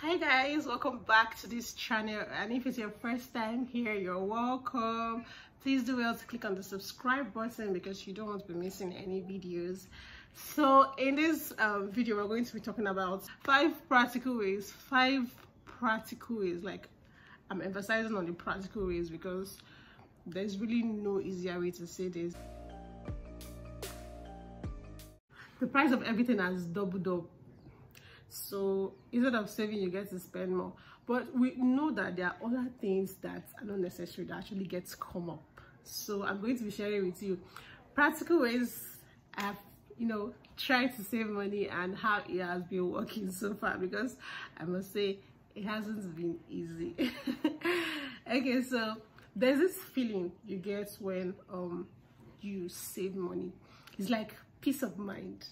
Hi guys, welcome back to this channel, and if it's your first time here, you're welcome. Please do well to click on the subscribe button because you don't want to be missing any videos. So in this video, we're going to be talking about five practical ways, like I'm emphasizing on the practical ways because there's really no easier way to say this. The price of everything has doubled up. So instead of saving, you get to spend more. But we know that there are other things that are not necessary that actually get to come up. So I'm going to be sharing with you practical ways I've tried to save money and how it has been working so far, because I must say it hasn't been easy. Okay, so there's this feeling you get when you save money. It's like peace of mind.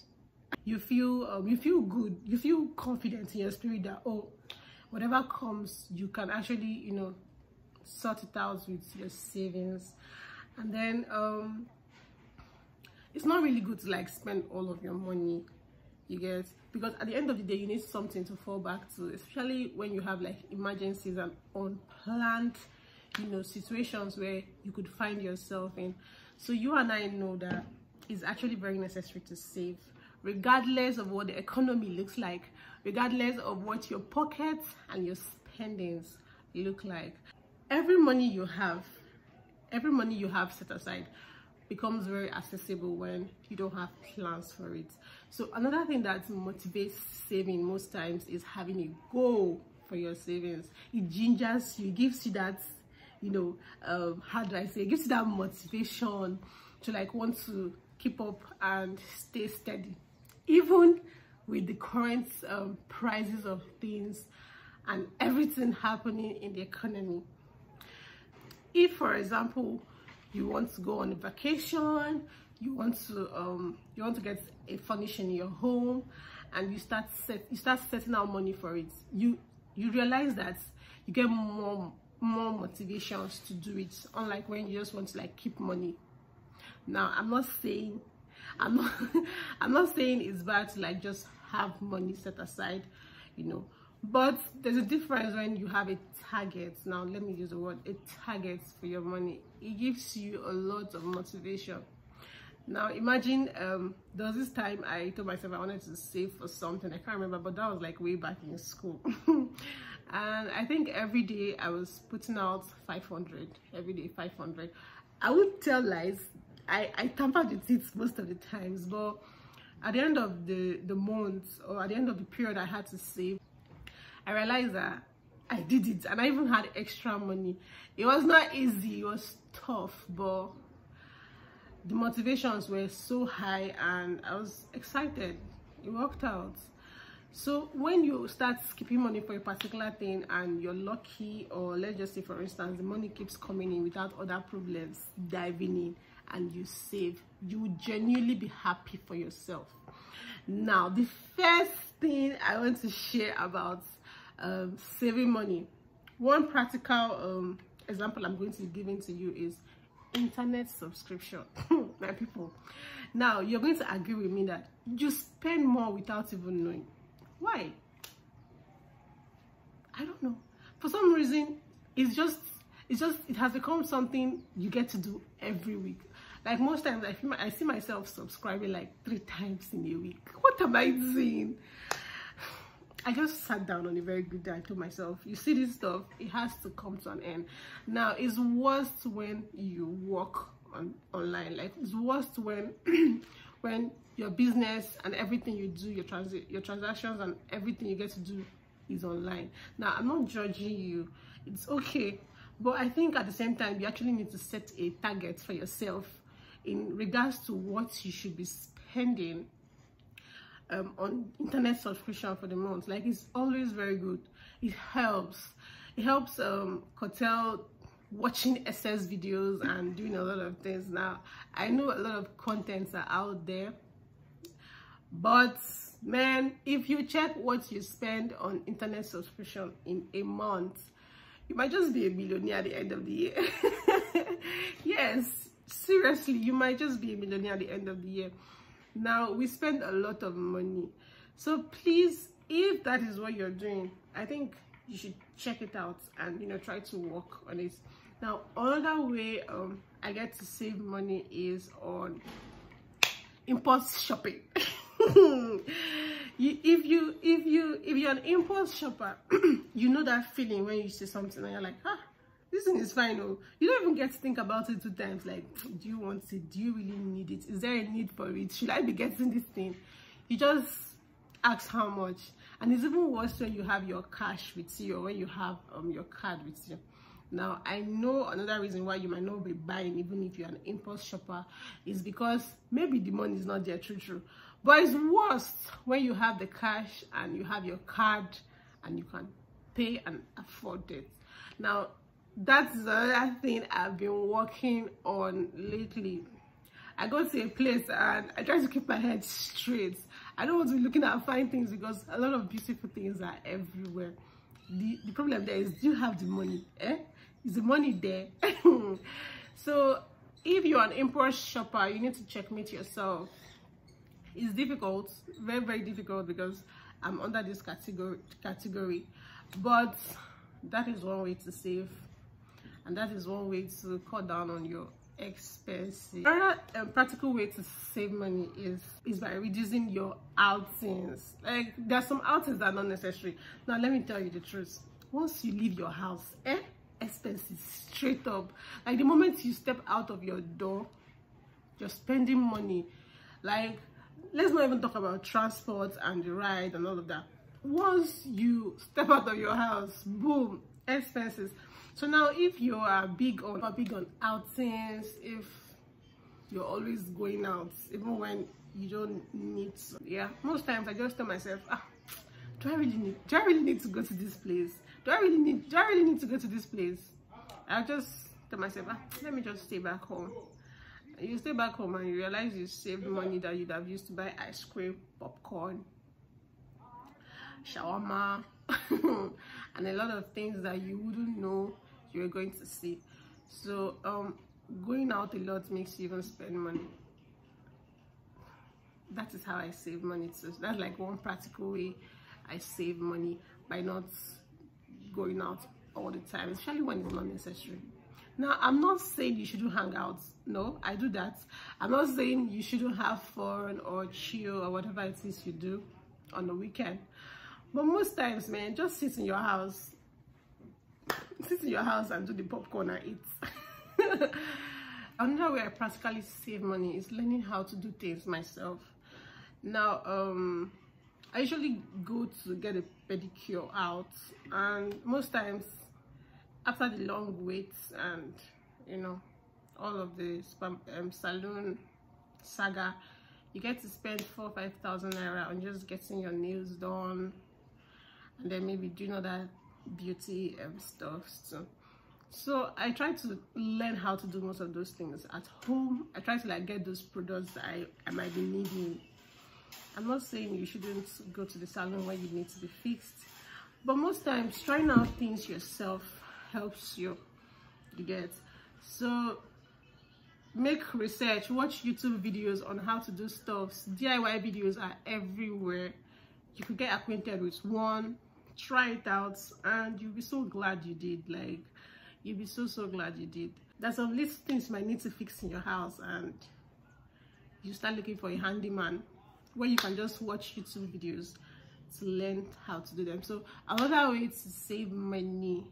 You feel good, you feel confident in your spirit that, oh, whatever comes, you can actually sort it out with your savings. And then it's not really good to like spend all of your money, you get, because at the end of the day you need something to fall back to, especially when you have like emergencies and unplanned situations where you could find yourself in. So you and I know that it's actually very necessary to save, regardless of what the economy looks like, regardless of what your pockets and your spendings look like. Every money you have set aside becomes very accessible when you don't have plans for it. So another thing that motivates saving most times is having a goal for your savings. It gingers you, gives you that how do I say, it gives you that motivation to like want to keep up and stay steady, even with the current prices of things and everything happening in the economy. If, for example, you want to go on a vacation, you want to get a furnishing in your home, and you start setting out money for it, you realize that you get more motivations to do it, unlike when you just want to like keep money. Now, I'm not saying it's bad to like just have money set aside, but there's a difference when you have a target. Now let me use the word a target for your money. It gives you a lot of motivation. Now imagine there was this time I told myself I wanted to save for something. I can't remember, but that was like way back in school. And I think every day I was putting out 500, every day 500. I would tell lies. I tampered with it most of the times, but at the end of the month, or at the end of the period I had to save, I realized that I did it, and I even had extra money. It was not easy, it was tough, but the motivations were so high and I was excited. It worked out. So when you start keeping money for a particular thing and you're lucky, or let's just say for instance the money keeps coming in without other problems diving in, and you save, you will genuinely be happy for yourself. Now, the first thing I want to share about saving money, one practical example I'm going to be giving to you is internet subscription. My people, now you're going to agree with me that you spend more without even knowing. Why? I don't know. For some reason, it has become something you get to do every week. Like most times I see myself subscribing like 3 times in a week. What am I doing? I just sat down on a very good day. I told myself, you see this stuff, it has to come to an end. Now it's worst when you work online. Like it's worst when when your business and everything you do, your transactions and everything you get to do is online. Now I'm not judging you, it's okay, but I think at the same time you actually need to set a target for yourself in regards to what you should be spending on internet subscription for the month. Like it's always very good. It helps curtail watching excess videos and doing a lot of things. Now I know a lot of contents are out there, but man, if you check what you spend on internet subscription in a month, you might just be a millionaire at the end of the year. Yes, seriously, you might just be a millionaire at the end of the year. Now we spend a lot of money, so please if that is what you're doing, I think you should check it out and, you know, try to work on it. Now, another way I get to save money is on impulse shopping. If you're an impulse shopper, you know that feeling when you see something and you're like, this thing is fine. Oh, you don't even get to think about it 2 times. Like, do you want it? Do you really need it? Is there a need for it? Should I be getting this thing? You just ask how much. And it's even worse when you have your cash with you, or when you have your card with you. Now, I know another reason why you might not be buying, even if you're an impulse shopper, is because maybe the money is not there, true. But it's worse when you have the cash and you have your card and you can pay and afford it. Now, that's another thing I've been working on lately. I go to a place and I try to keep my head straight. I don't want to be looking at fine things because a lot of beautiful things are everywhere. The problem there is, do you have the money? Is the money there? So if you're an impulse shopper, you need to checkmate yourself. It's difficult, very, very difficult, because I'm under this category. But that is one way to save, and that is one way to cut down on your expenses. Another practical way to save money is by reducing your outings. Like, there are some outings that are not necessary. Now, let me tell you the truth. Once you leave your house, expenses straight up. Like, the moment you step out of your door, you're spending money. Like, let's not even talk about transport and the ride and all of that. Once you step out of your house, boom, expenses. So now, if you are big on outings, if you're always going out, even when you don't need to, yeah, most times I just tell myself, do I really need to go to this place? Do I really need to go to this place? I just tell myself, let me just stay back home. You stay back home and you realize you saved money that you'd have used to buy ice cream, popcorn, shawarma, and a lot of things that you wouldn't know you were going to see. So going out a lot makes you even spend money. That is how I save money too. So that's like one practical way I save money, by not going out all the time, especially when it's not necessary. Now, I'm not saying you shouldn't hang out. No, I do that. I'm not saying you shouldn't have fun or chill or whatever it is you do on the weekend. But most times, man, just sit in your house. Sit in your house and do the popcorn and eat. Another way I practically save money is learning how to do things myself. Now, I usually go to get a pedicure out, and most times after the long waits and, you know, all of the salon saga, you get to spend 4,000 or 5,000 naira on just getting your nails done, and then maybe doing other beauty stuff too. So I try to learn how to do most of those things at home. I try to like get those products that I might be needing. I'm not saying you shouldn't go to the salon when you need to be fixed, but most times trying out things yourself helps you get. So make research, watch YouTube videos on how to do stuff. DIY videos are everywhere. You could get acquainted with one, try it out, and you'll be so glad you did. Like, you'll be so glad you did. There's some little things you might need to fix in your house, and you start looking for a handyman where you can just watch YouTube videos to learn how to do them. So another way to save money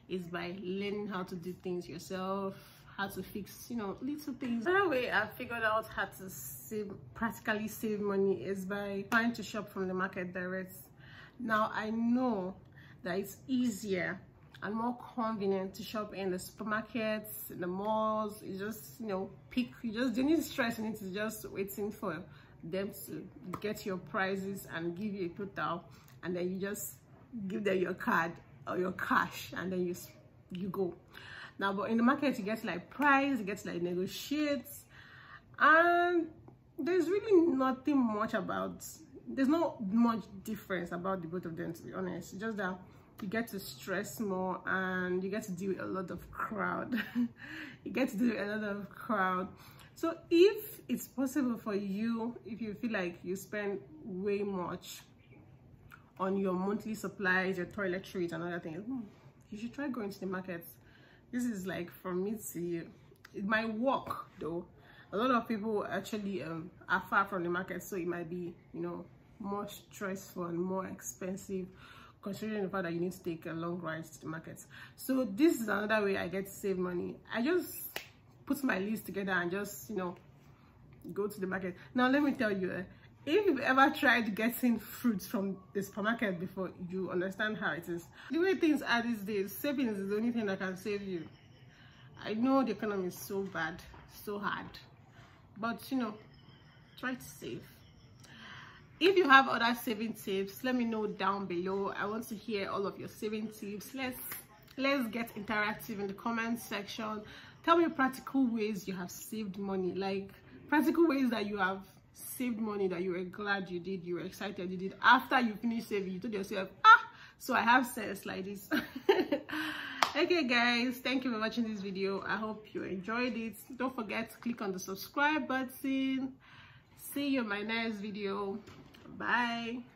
is by learning how to do things yourself, how to fix, you know, little things. Another way I figured out how to practically save money is by trying to shop from the market direct. Now, I know that it's easier and more convenient to shop in the supermarkets, in the malls. You just, you know, pick, you need stress, you need to just waiting for them to get your prices and give you a total, and then you just give them your card or your cash, and then you go. Now, but in the market, you get to like price, you get to like negotiate, and there's really nothing much about, there's not much difference about the both of them, to be honest. It's just that you get to stress more and you get to deal with a lot of crowd. You get to deal with a lot of crowd. So if it's possible for you, if you feel like you spend way much on your monthly supplies, your toiletries and other things, you should try going to the market. This is like from me to you. It might work though. A lot of people actually are far from the market, so it might be, you know, more stressful and more expensive, considering the fact that you need to take a long ride to the market. So this is another way I get to save money. I just put my list together and just, you know, go to the market. Now let me tell you, if you've ever tried getting fruits from the supermarket before, you understand how it is. The way things are these days, savings is the only thing that can save you. I know the economy is so bad, so hard, but you know, try to save. If you have other saving tips, let me know down below. I want to hear all of your saving tips. Let's get interactive in the comment section. Tell me practical ways you have saved money, like practical ways that you have saved money that you were glad you did, you were excited you did. After you finished saving, you told yourself, so I have sense like this. Okay guys, thank you for watching this video. I hope you enjoyed it. Don't forget to click on the subscribe button. See you in my next video. Bye.